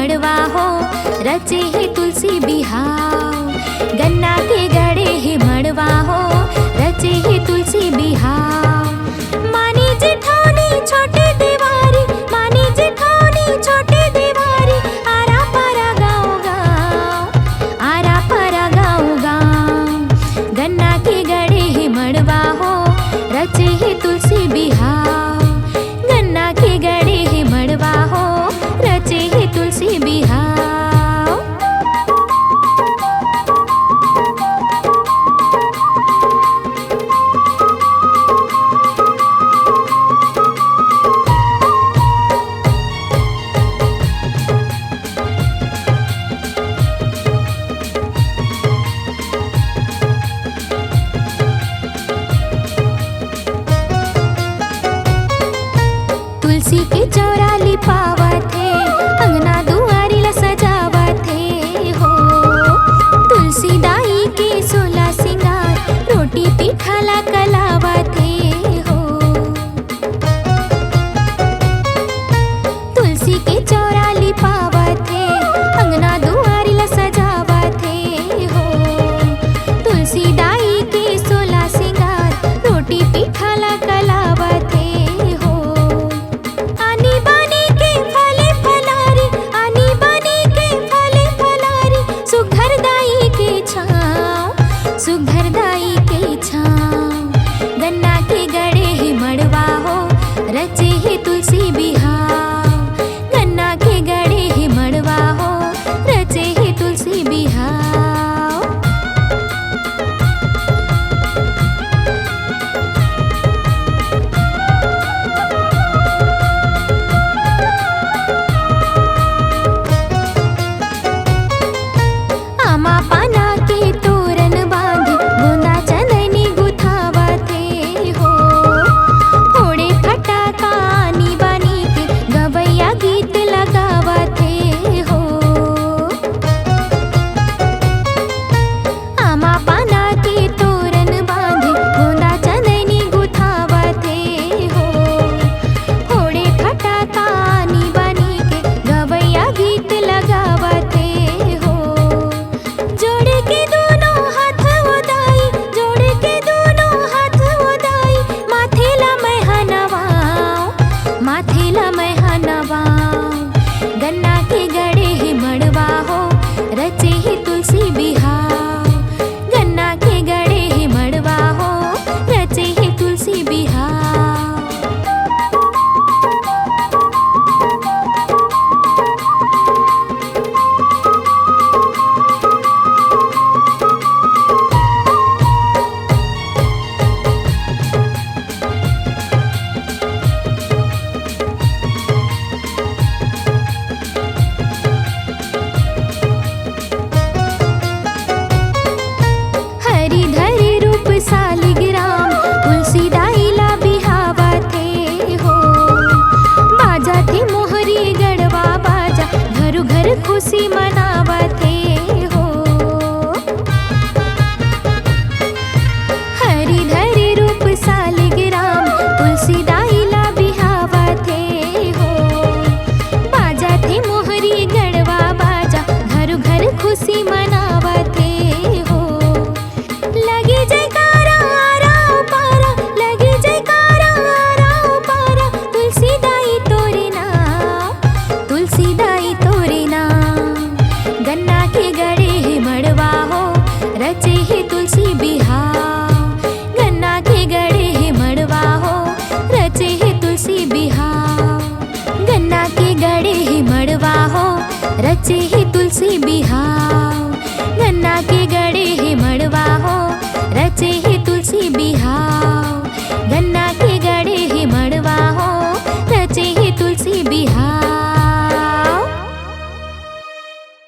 मड़वा हो, रचे है तुलसी बिहाव। गन्ना के गड़े है मड़वा हो, रचे है तुलसी बिहाव। मानी जेठानी छोटे देवारी, मानी जेठानी छोटे देवारी, आरा पारा गाँव गाँव, आरा पारा गाँव गाँव। गन्ना के गड़े है मड़वा हो, रचे है तुलसी बिहाव। गन्ना के गड़े है मड़वा हो, रचे है तुलसी बिहाव। तुलसी के चौरा लिपावत है, अंगना दुआरी ला सजावत है हो। तुलसी दाई के सोला सिंगार, रोटी पीठा ला कलावत है हो। तुलसी के चौरा लिपावत है, अंगना दुआरी ला सजावत है हो। तुलसी दाई के सोला सिंगार, रोटी पीठा ला कलावत है। सुघर दाई के छाँव, गन्ना के गड़े है मड़वा हो, रचे है तुलसी बिहाव। गन्ना के गड़े है मड़वा हो, रचे है तुलसी बिहाव। आमा पाना के तोरण बांधे, गोंदा चंदनी गुथावत है हो। फोड़े फटाका आनी बानी के, गवैया गीत लगावत है हो। आमा पाना के तोरण बांधे, गोंदा चंदनी गुथावत है हो। फोड़े फटाका आनी बानी के, गवैया गीत लगावत है हो। जोड़े के दोनों हाथ उदाई, जोड़े के दोनों हाथ उदाई, माथे ला मैं हनवाऊं, माथे ला मैं हनवाऊं। गन्ना के गड़े है मड़वा हो, रचे है तुलसी बिहाव। गन्ना के गड़े है मड़वा हो, रचे है तुलसी बिहाव। हरि धरि रूप सालिग्राम, तुलसी दाई ला बिहावत है हो। बाजा थे मोहरी गढ़वा बाजा, घर घर खुशी मनावत है हो। हरि धरि रूप सालिग्राम, तुलसी दाई ला बिहावत है हो। बाजा थे मोहरी गढ़वा बाजा, घर घर खुशी मनावत है हो। लगी जयकारा आरा पारा, लगी जयकारा आरा पारा, तुलसी दाई तोरे नाम, तुलसी दाई तोरे नाम। गन्ना के गड़े है मड़वा हो, रचे है तुलसी बिहाव। गन्ना के गड़े है मड़वा हो, रचे है तुलसी बिहाव। गन्ना के गड़े है मड़वा हो, रचे है तुलसी